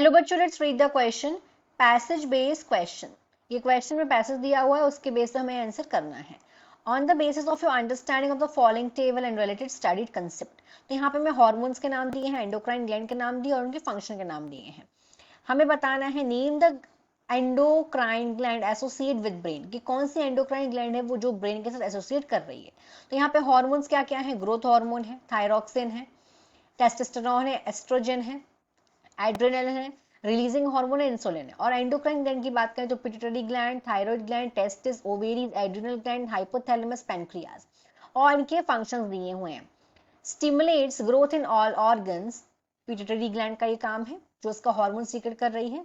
Hello बच्चों, let's read the question. Passage based question. ये question में पैसेज दिया हुआ है, उसके बेस पे हमें आंसर करना है। On the basis of your understanding of the following table and related studied concept. तो यहाँ पे मैं हार्मोन्स के नाम दिए हैं, एंडोक्राइन ग्लैंड के नाम दिए और उनके फंक्शन के नाम दिए हैं। हमें बताना है name the endocrine gland associate with brain, कि कौन सी एंडोक्राइन ग्लैंड है वो जो ब्रेन के साथ एसोसिएट कर रही है। तो यहाँ पे हार्मोन्स क्या क्या है? ग्रोथ हार्मोन है, थायरॉक्सिन है, टेस्टोस्टेरोन है, एस्ट्रोजन है, एड्रेनल है, रिलीजिंग हार्मोन है, इंसुलिन है। और एंडोक्राइन ग्लैंड की बात करें तो pituitary gland, thyroid gland, testis, ovaries, adrenal gland, hypothalamus, pancreas. और इनके फंक्शंस दिए हुए हैं। Stimulates growth in all organs, pituitary gland का ये काम है जो इसका हार्मोन सीक्रेट कर रही है।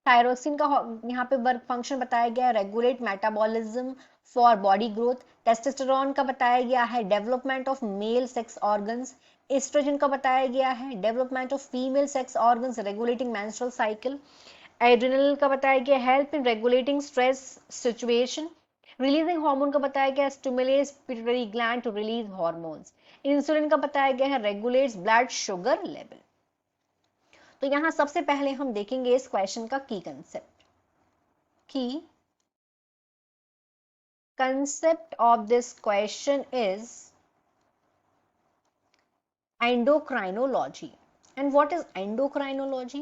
थायरोक्सिन का यहाँ पे वर्क फंक्शन बताया गया है, regulate metabolism for body growth. Testosterone का बताया गया है, development of male sex organs. Estrogen का बताया गया है, development of female sex organs, regulating menstrual cycle. Adrenal का बताया गया help in regulating stress situation. Releasing hormone का बताया गया stimulates pituitary gland to release hormones. Insulin का बताया गया है रेगुलेट्स ब्लड शुगर लेवल। तो यहां सबसे पहले हम देखेंगे इस क्वेश्चन का की कंसेप्ट। की concept of this question is endocrinology. And what is endocrinology?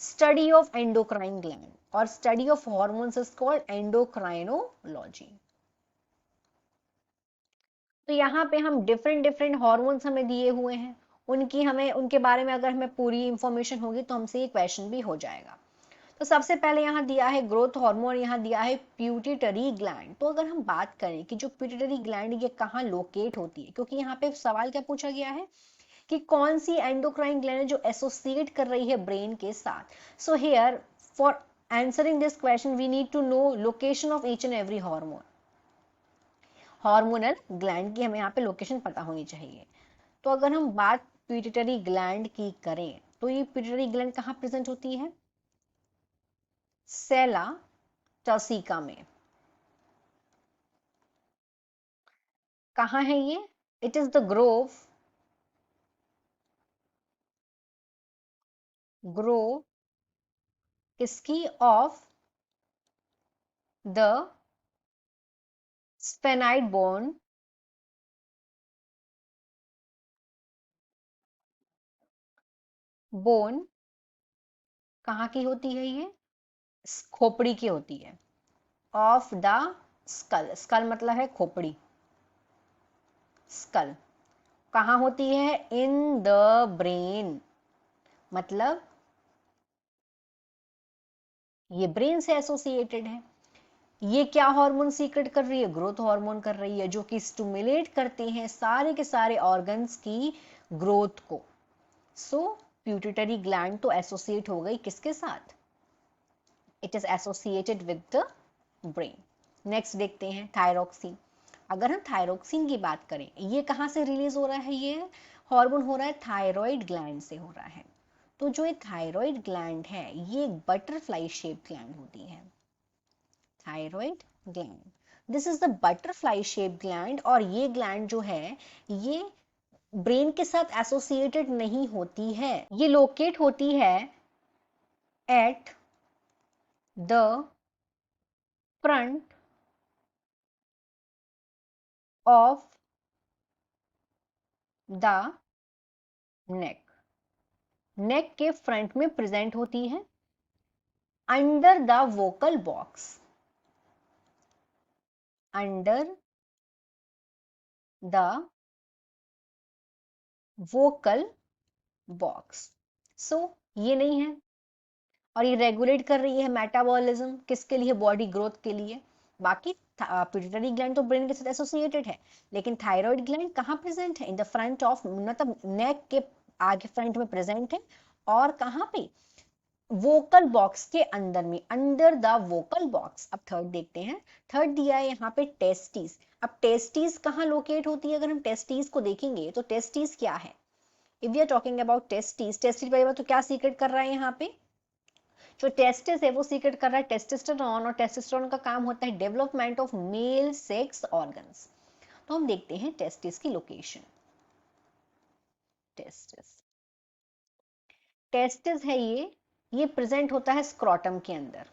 Study of endocrine gland or study of hormones is called endocrinology. तो यहाँ पे हम डिफरेंट डिफरेंट हॉर्मोन्स हमें दिए हुए हैं, उनके बारे में अगर हमें पूरी इंफॉर्मेशन होगी तो हमसे ये क्वेश्चन भी हो जाएगा। तो सबसे पहले यहाँ दिया है ग्रोथ हार्मोन, यहाँ दिया है प्यूटिटरी ग्लैंड। तो अगर हम बात करें कि जो प्यूटिटरी ग्लैंड ये कहाँ लोकेट होती है, क्योंकि यहाँ पे सवाल क्या पूछा गया है कि कौन सी एंडोक्राइन ग्लैंड है जो एसोसिएट कर रही है ब्रेन के साथ। So here for answering this question we need to know location of each and every hormone. Hormonal gland की हमें यहाँ पे लोकेशन पता होनी चाहिए। तो अगर हम बात प्यूटिटरी ग्लैंड की करें तो ये प्यूटिटरी ग्लैंड कहाँ प्रेजेंट होती है? सेला टॉसिका में। कहाँ है ये? इट इज द ग्रोव किसकी? ऑफ द स्पेनाइड बोन कहाँ की होती है ये? खोपड़ी की होती है। ऑफ द स्कल, स्कल मतलब है खोपड़ी, स्कल कहाँ होती है? इन द ब्रेन, मतलब ये ब्रेन से एसोसिएटेड है। ये क्या हार्मोन सीक्रेट कर रही है? ग्रोथ हार्मोन कर रही है, जो कि स्टिमुलेट करते हैं सारे के सारे ऑर्गन्स की ग्रोथ को। सो प्यूटिटरी ग्लैंड तो एसोसिएट हो गई किसके साथ? It is associated with the brain. Next देखते हैं थायरोक्सिन। अगर हम थायरोक्सिन की बात करें, ये कहाँ से रिलीज हो रहा है? ये हार्मोन हो रहा है थायराइड ग्लैंड से हो रहा है। तो जो एक थायराइड ग्लैंड है ये एक बटरफ्लाई शेप ग्लैंड होती है। Thyroid gland, this is the butterfly shape gland. और ये ग्लैंड जो है ये ब्रेन के साथ एसोसिएटेड नहीं होती है, ये लोकेट होती है at the front of the neck. Neck के फ्रंट में प्रेजेंट होती है, under the vocal box, under the vocal box. So ये नहीं है। और ये रेगुलेट कर रही है मेटाबॉलिज्म, किसके लिए? बॉडी ग्रोथ के लिए। बाकी पिट्यूटरी ग्लैंड तो ब्रेन के साथ एसोसिएटेड है, लेकिन थायराइड ग्लैंड कहाँ प्रेजेंट है? इन द फ्रंट ऑफ, मतलब नेक के आगे फ्रंट में प्रेजेंट है। और कहाँ पे? वोकल बॉक्स के अंदर में, अंडर द वोकल बॉक्स। अब थर्ड देखते हैं। थर्ड दिया है यहाँ पे टेस्टिस। अब टेस्टिस कहाँ लोकेट होती है? अगर हम टेस्टिस को देखेंगे तो टेस्टिस क्या है? If we are talking about testis, testis पहली बार तो क्या सीक्रेट कर रहा है यहाँ पे? जो टेस्टिस है वो सीक्रेट कर रहा है टेस्टोस्टेरोन, और टेस्टोस्टेरोन का काम होता है development of male sex organs. तो हम देखते हैं टेस्टिस की लोकेशन। टेस्टिस, टेस्टिस है ये प्रेजेंट होता है स्क्रॉटम के अंदर,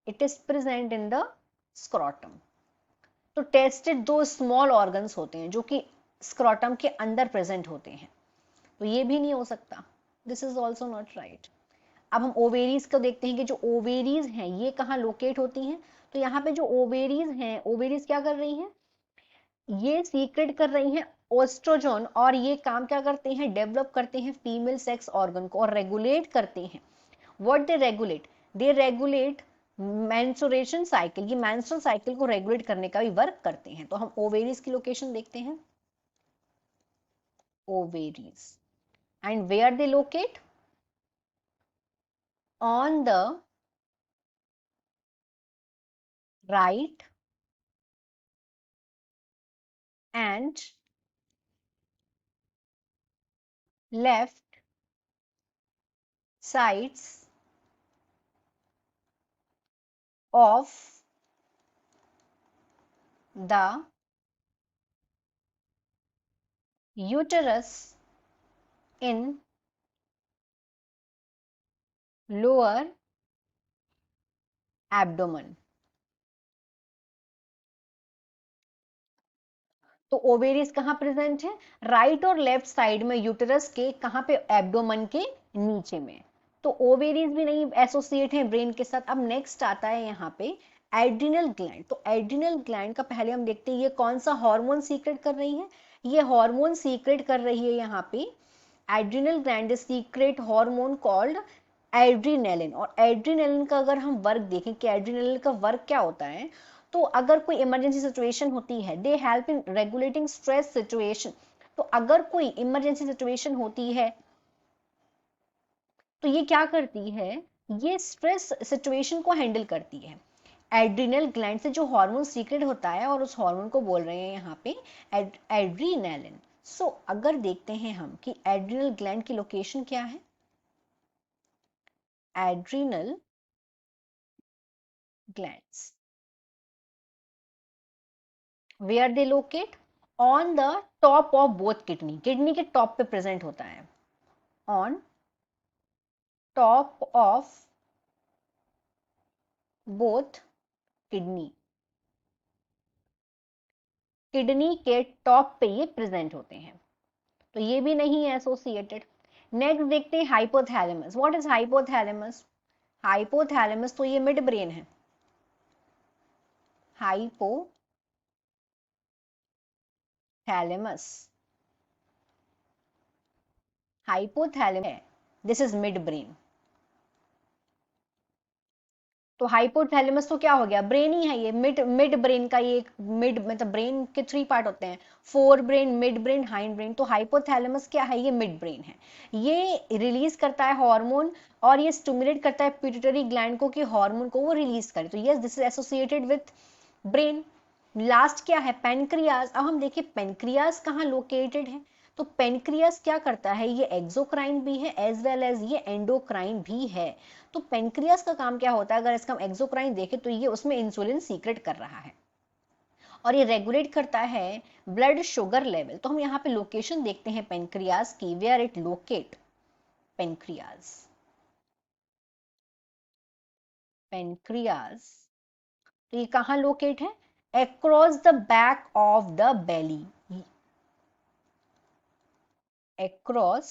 it is present in the scrotum. तो टेस्टेड दो स्मॉल ऑर्गन्स होते हैं जो कि स्क्रॉटम के अंदर प्रेजेंट होते हैं, तो ये भी नहीं हो सकता, this is also not right. अब हम ओवेरीज को देखते हैं कि जो ओवेरीज हैं ये कहाँ लोकेट होती हैं। तो यहाँ पे जो ओवेरीज हैं, ओवेरीज क्या कर रही हैं, ये सीक्रेट कर रही हैं ओस्ट्रोजन, और ये काम क्या करते हैं, डेवलप करते हैं फीमेल सेक्स ऑर्गन को और रेगुलेट करते हैं। What they regulate menstruation cycle, ये मेंस्ट्रुअल साइकिल को रेगुलेट करने का भी वर्क करते हैं। तो हम ओवेरीज की लोकेशन देखते हैं, ovaries, and where they locate, on the right and left sides of the uterus in lower abdomen। तो ओवेरीज कहाँ प्रेजेंट है, राइट और लेफ्ट साइड में यूटेरस के, कहाँ पे, एब्डोमन के नीचे में। तो ओवेरीज भी नहीं एसोसिएट है ब्रेन के साथ। अब नेक्स्ट आता है यहाँ पे एड्रिनल ग्लैंड। तो एड्रिनल ग्लैंड का पहले हम देखते हैं ये कौन सा हार्मोन सीक्रेट कर रही है, ये हार्मोन सीक्रेट कर रही है यहाँ पे adrenal gland secret hormone called adrenaline. और एड्रीनेलिन का अगर हम वर्क देखें कि एड्रीनेलिन का वर्क क्या होता है, तो अगर कोई इमरजेंसी सिचुएशन होती है, they help in regulating stress situation. तो अगर कोई इमरजेंसी सिचुएशन होती है तो ये क्या करती है, ये स्ट्रेस सिचुएशन को हैंडल करती है। एड्रिनल ग्लैंड से जो हार्मोन सीक्रेट होता है और उस हार्मोन को बोल रहे हैं यहाँ पे एड्रीनेलिन। सो अगर देखते हैं हम कि एड्रिनल ग्लैंड की लोकेशन क्या है, adrenal glands, where they locate, on the top of both kidney, kidney के टॉप पे प्रेजेंट होता है, on top of both kidney, kidney के टॉप पे ये प्रेजेंट होते हैं, तो ये भी नहीं है एसोसिएटेड। नेक्स्ट देखते हैं hypothalamus. What is hypothalamus, hypothalamus तो ये मिड ब्रेन है, हाइपोथैलेमस, हाइपोथैलेमस है, दिस इज मिड ब्रेन। तो हाइपोथैलेमस तो क्या हो गया, ब्रेन ही है ये, मिड मिड ब्रेन का ये, मिड मतलब ब्रेन के 3 पार्ट होते हैं, fore brain, mid brain, hind brain. तो हाइपोथैलेमस क्या है, ये मिड ब्रेन है, ये रिलीज करता है हार्मोन और ये स्टिमुलेट करता है पिट्यूटरी ग्लैंड को कि हार्मोन को वो रिलीज करे। तो yes, this is associated with brain. Last क्या है, पेनक्रियाज। अब हम देखिए पेनक्रियाज कहाँ लोकेटेड है। तो पेनक्रियाज क्या करता है, ये एक्सोक्राइन भी है एज वेल एज ये एंडोक्राइन भी है। तो पेनक्रियाज का काम क्या होता है, अगर इसका हम एक्सोक्राइन देखें तो ये उसमें इंसुलिन सीक्रेट कर रहा है और ये रेगुलेट करता है ब्लड शुगर लेवल। तो हम यहाँ पे लोकेशन देखते हैं पेनक्रियाज की, where it locate, pancreas, pancreas, तो ये कहाँ लोकेट है, across the back of the belly, across,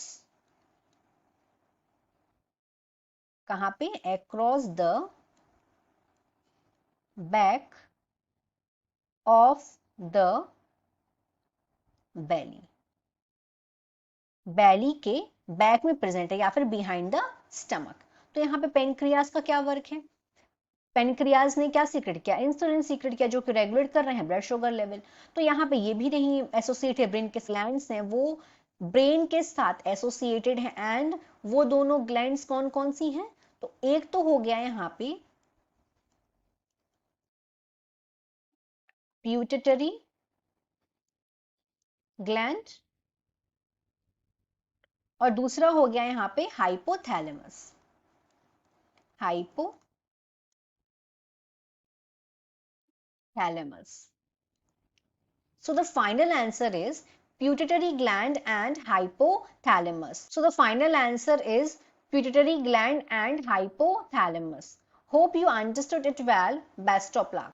कहाँ पे, across the back of the belly, belly के बैक में प्रेजेंट है या फिर बिहाइंड द स्टमक। तो यहाँ पे पेनक्रियाज का क्या वर्क है, पेनक्रियाज ने क्या सीक्रेट किया, इंसुलिन सीक्रेट किया जो कि रेगुलेट कर रहे हैं ब्लड शुगर लेवल। तो यहाँ पे ये भी नहीं एसोसिएट है, ब्रेन के ग्लैंड्स हैं वो ब्रेन के साथ एसोसिएटेड है। एंड वो दोनों ग्लैंड्स कौन कौन सी हैं, तो एक तो हो गया यहाँ पे प्यूटिटरी ग्लैंड और दूसरा हो गया यहाँ पे hypothalamus, hypothalamus. So the final answer is pituitary gland and hypothalamus. So the final answer is pituitary gland and hypothalamus. Hope you understood it well. Best of luck.